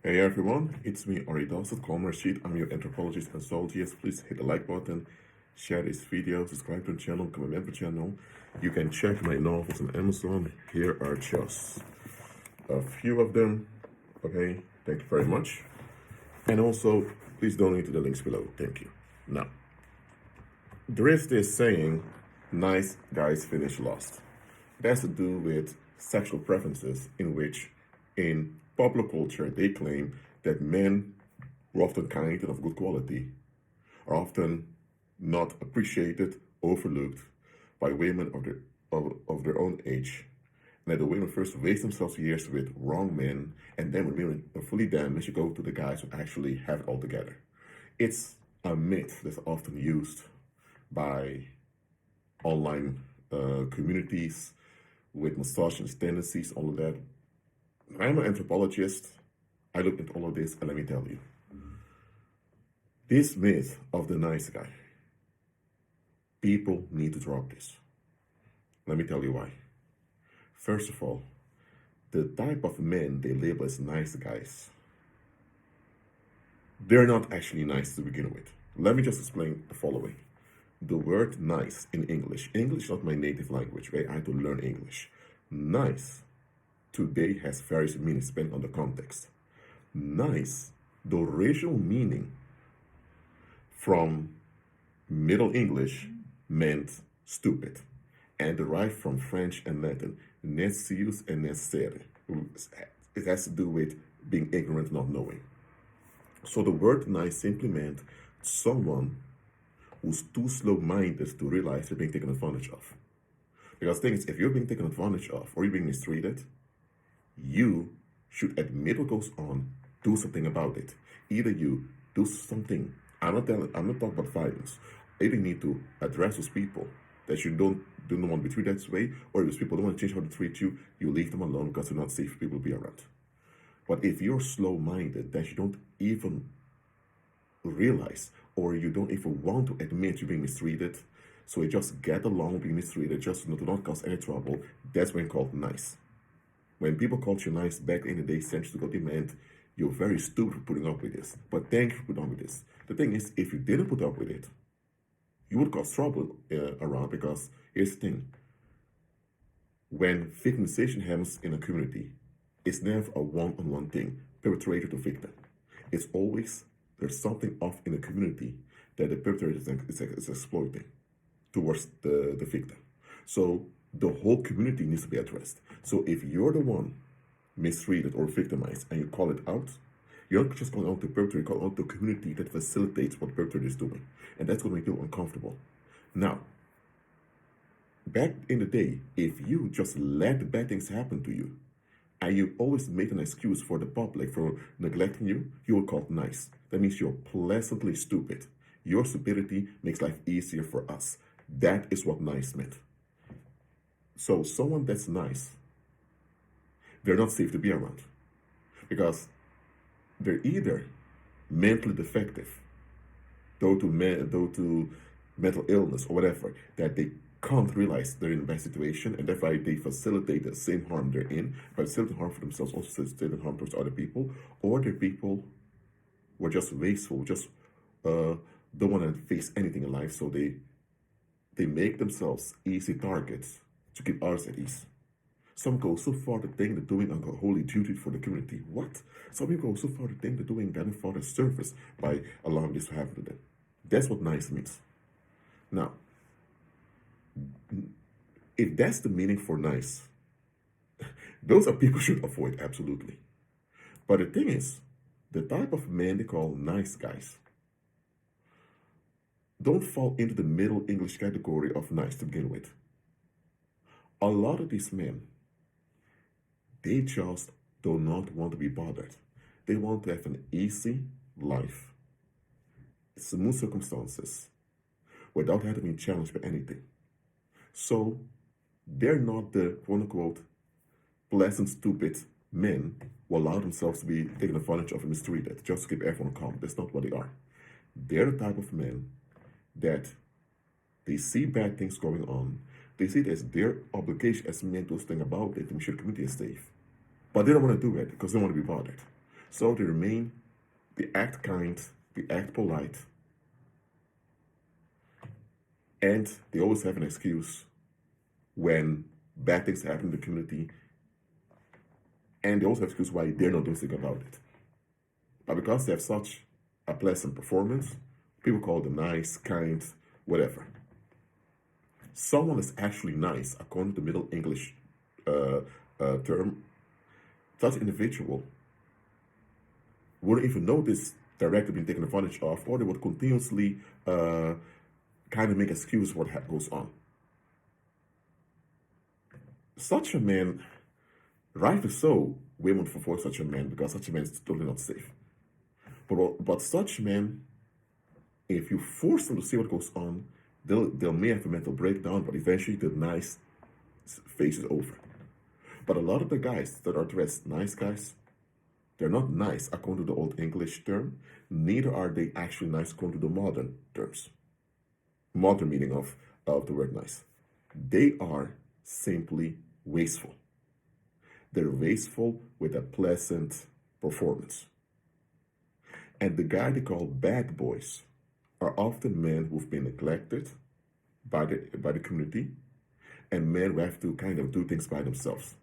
Hey everyone, it's me, Ari Dawson, Calmer Sheet. I'm your anthropologist and consultationist. Please hit the like button, share this video, subscribe to the channel, become a member channel. You can check my novels on Amazon. Here are just a few of them. Okay, thank you very much. And also, please donate to the links below. Thank you. Now, there is this saying, nice guys finish last. It has to do with sexual preferences in which in popular culture they claim that men who are often kind and of good quality are often not appreciated, overlooked by women of their own age. And that the women first waste themselves years with wrong men, and then when women are fully damaged, you go to the guys who actually have it all together. It's a myth that's often used by online communities with misogynist tendencies, all of that. I'm an anthropologist. I looked at all of this, and let me tell you. This myth of the nice guy, people need to drop this. Let me tell you why. First of all, the type of men they label as nice guys, they're not actually nice to begin with. Let me just explain the following. The word nice in English is not my native language, right? I had to learn English. Nice today has various meanings depending on the context. Nice, the original meaning from Middle English meant stupid and derived from French and Latin, necius and necere. It has to do with being ignorant, not knowing. So the word nice simply meant someone who's too slow-minded to realize they're being taken advantage of. Because the thing is, if you're being taken advantage of or you're being mistreated, you should admit what goes on, do something about it. Either you do something, I'm not talking about violence. Either you need to address those people that you don't want to be treated that way, or if those people don't want to change how to treat you, you leave them alone because they're not safe for people to be around. But if you're slow-minded, that you don't even realize, or you don't even want to admit you're being mistreated, so you just get along with being mistreated just to not cause any trouble, that's when called nice. When people called you nice back in the day, centuries ago, they meant you're very stupid for putting up with this. But thank you for putting up with this. The thing is, if you didn't put up with it, you would cause trouble around, because here's the thing. When victimization happens in a community, it's never a one-on-one thing, perpetrator to victim. It's always there's something off in the community that the perpetrator is exploiting towards the victim. So the whole community needs to be addressed. So if you're the one mistreated or victimized and you call it out, you're not just calling out the perpetrator, you call out the community that facilitates what the perpetrator is doing. And that's going to make you uncomfortable. Now, back in the day, if you just let bad things happen to you, and you always made an excuse for the public for neglecting you, you were called nice. That means you're pleasantly stupid. Your stupidity makes life easier for us. That is what nice meant. So someone that's nice, they're not safe to be around, because they're either mentally defective, due to mental illness or whatever, that they can't realize they're in a bad situation, and therefore they facilitate the same harm they're in, but facilitate harm for themselves, also facilitate harm towards other people, or the people were just wasteful, just don't want to face anything in life, so they make themselves easy targets to keep others at ease. Some go so far to think they're doing a holy duty for the community. What? Some people go so far to think they're doing God and Father's service by allowing this to happen to them. That's what nice means. Now, if that's the meaning for nice, those are people should avoid, absolutely. But the thing is, the type of men they call nice guys don't fall into the Middle English category of nice to begin with. A lot of these men, they just do not want to be bothered. They want to have an easy life, smooth circumstances, without having to be challenged by anything. So they're not the quote-unquote pleasant, stupid men who allow themselves to be taken advantage of and mistreated just to keep everyone calm. That's not what they are. They're the type of men that they see bad things going on. They see it as their obligation as men to do something about it to make sure the community is safe. But they don't want to do it because they don't want to be bothered. So they act kind, they act polite, and they always have an excuse when bad things happen in the community, and they also have an excuse why they're not doing something about it. But because they have such a pleasant performance, people call them nice, kind, whatever. Someone is actually nice, according to the Middle English term. Such individual wouldn't even notice directly being taken advantage of, or they would continuously kind of make excuses for what goes on. Such a man, rightly so, women avoid such a man because such a man is totally not safe. But such men, if you force them to see what goes on, they'll may have a mental breakdown, but eventually the nice phase is over. But a lot of the guys that are dressed nice guys, they're not nice according to the Old English term, neither are they actually nice according to the modern terms. Modern meaning of the word nice. They are simply wasteful. They're wasteful with a pleasant performance. And the guy they call bad boys are often men who've been neglected by the community, and men who have to kind of do things by themselves.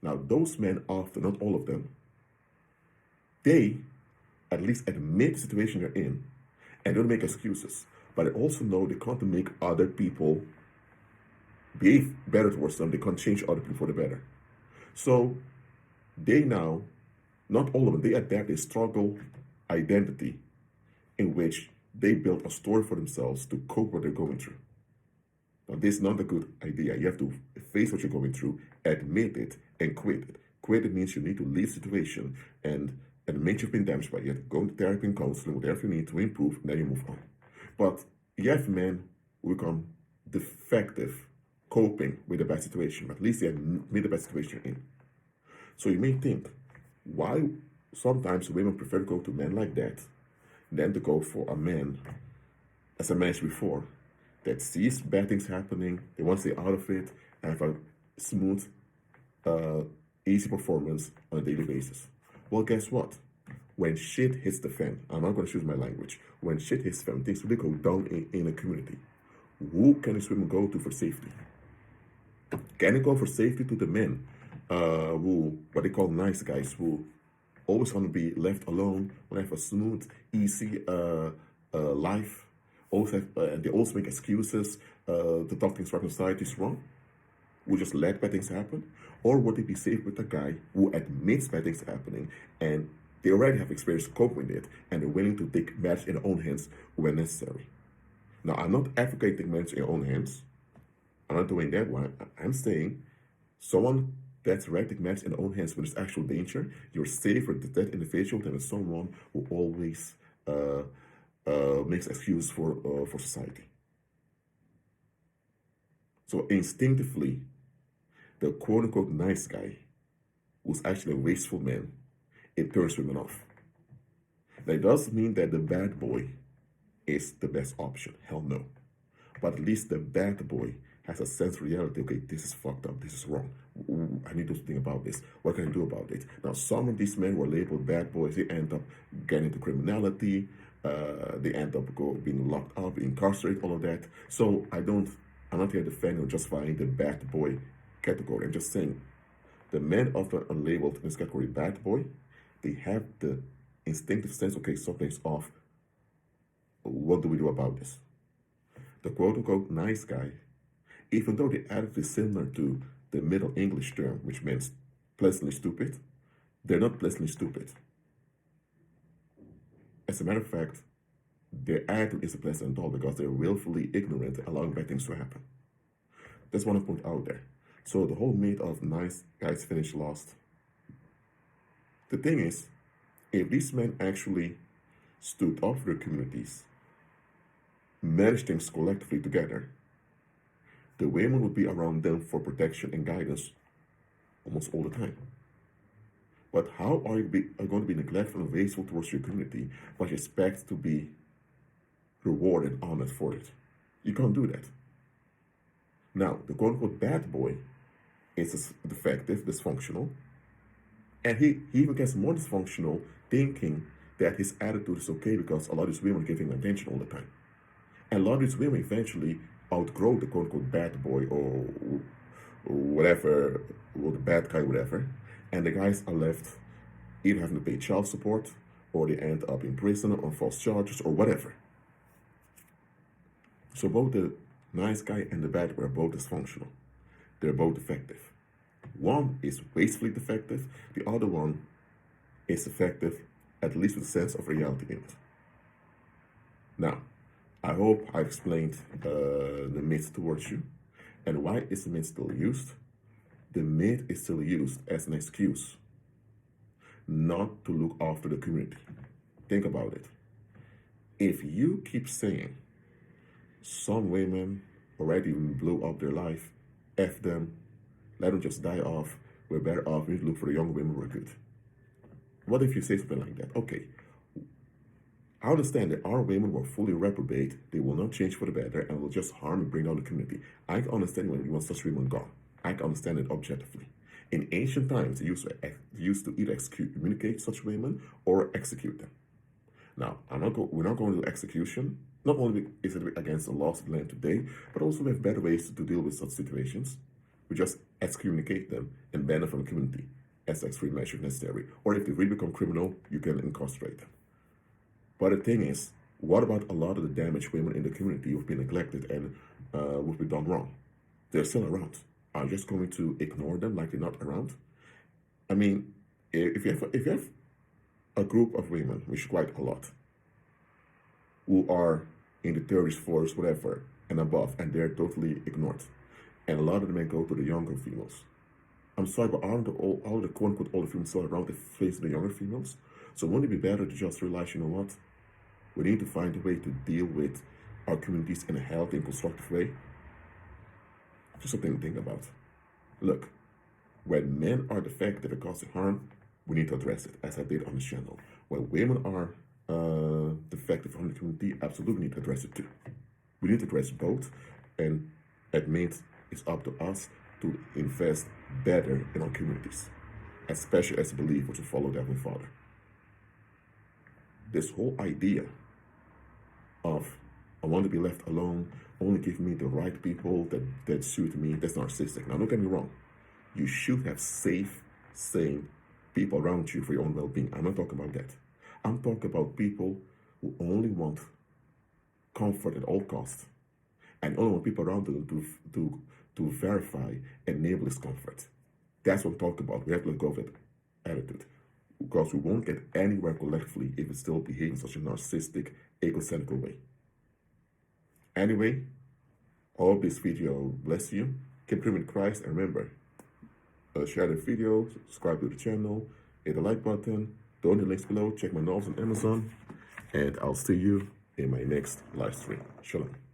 Now, those men often, not all of them, they at least admit the situation they're in and don't make excuses, but they also know they can't make other people behave better towards them. They can't change other people for the better. So they now, not all of them, they adapt a struggle identity in which they build a story for themselves to cope with what they're going through. Now, this is not a good idea. You have to face what you're going through, admit it, and quit it. Quit it means you need to leave the situation and admit you've been damaged by it, go to therapy and counseling, whatever you need to improve, and then you move on. But you have men who become defective coping with a bad situation. At least they have made the bad situation in. So you may think, why sometimes women prefer to go to men like that than to go for a man, as I mentioned before, that sees bad things happening, they want to stay out of it, and have a smooth, easy performance on a daily basis. Well, guess what? When shit hits the fan, I'm not going to choose my language. When shit hits the fan, things really go down in a community. Who can this woman go to for safety? Can it go for safety to the men who, what they call nice guys, who always want to be left alone, want to have a smooth, easy life? Also they also make excuses to talk things right in society is wrong? Would just let bad things happen? Or would they be safe with a guy who admits bad things happening and they already have experience coping with it and they're willing to take matters in their own hands when necessary? Now, I'm not advocating matters in your own hands. I'm not doing that one. I'm saying someone that's ready to take matters in their own hands when there's actual danger, you're safer with that individual than with someone who always makes excuses for society. So instinctively, the quote-unquote nice guy, who's actually a wasteful man, it turns women off. That doesn't mean that the bad boy is the best option. Hell no. But at least the bad boy has a sense of reality. Okay, this is fucked up. This is wrong. I need to think about this. What can I do about it? Now, some of these men who are labeled bad boys, they end up getting into criminality. They end up being locked up, incarcerated, all of that. So I'm not here defending or justifying the bad boy category. I'm just saying the men often are labeled in this category bad boy. They have the instinctive sense, okay, something's off. What do we do about this? The quote-unquote nice guy, even though the attitude is similar to the Middle English term, which means pleasantly stupid, they're not pleasantly stupid. As a matter of fact, their attitude isn't pleasant at all because they're willfully ignorant, allowing bad things to happen. That's one point out there. So the whole myth of nice guys finish lost. The thing is, if these men actually stood up for their communities, managed things collectively together, the women would be around them for protection and guidance almost all the time. But how are you going to be neglectful and wasteful towards your community, but you expect to be rewarded and honored for it? You can't do that. Now, the quote-unquote bad boy is defective, dysfunctional, And he even gets more dysfunctional thinking that his attitude is okay because a lot of these women give him attention all the time. And a lot of these women eventually outgrow the quote-unquote bad boy or whatever, or the bad guy, whatever. And the guys are left either having to pay child support or they end up in prison on false charges or whatever. So both the nice guy and the bad guy are both dysfunctional. They're both defective. One is wastefully defective, the other one is effective, at least with a sense of reality in it. Now, I hope I've explained the myth towards you. And why is the myth still used? The myth is still used as an excuse not to look after the community. Think about it. If you keep saying some women already blew up their life, F them, let them just die off, we're better off, we need to look for the young women, we're good. What if you say something like that? Okay, I understand that our women were fully reprobate, they will not change for the better, and will just harm and bring down the community. I can understand when you want such women gone. I can understand it objectively. In ancient times, they used to either communicate such women or execute them. Now, we're not going to do execution. Not only is it against the laws of the land today, but also we have better ways to deal with such situations. We just excommunicate them and ban them from the community as extreme measure necessary. Or if they really become criminal, you can incarcerate them. But the thing is, what about a lot of the damaged women in the community who've been neglected and who've been done wrong? They're still around. Are you just going to ignore them like they're not around? I mean, if you have a group of women, which is quite a lot, who are in the 30s, 40s, whatever, and above, and they're totally ignored, and a lot of them may go to the younger females. I'm sorry, but aren't all the quote-unquote older females still around to face the younger females? So wouldn't it be better to just realize, you know what? We need to find a way to deal with our communities in a healthy and constructive way. Just something to think about. Look, when men are defective and causing harm, we need to address it, as I did on the channel. When women are defective from the community, absolutely need to address it too. We need to address both, and it means it's up to us to invest better in our communities, especially as believers who follow the Heavenly Father. This whole idea of I want to be left alone, only give me the right people that suit me, that's narcissistic. Now, don't get me wrong. You should have safe, sane people around you for your own well-being. I'm not talking about that. I'm talking about people who only want comfort at all costs and only want people around them to verify and enable this comfort. That's what I'm talking about. We have to let go of that attitude because we won't get anywhere collectively if we still behave in such a narcissistic, egocentric way. Anyway, I hope this video bless you. Keep dreaming Christ, and remember, share the video, subscribe to the channel, hit the like button, donate the links below, check my novels on Amazon, and I'll see you in my next live stream. Shalom.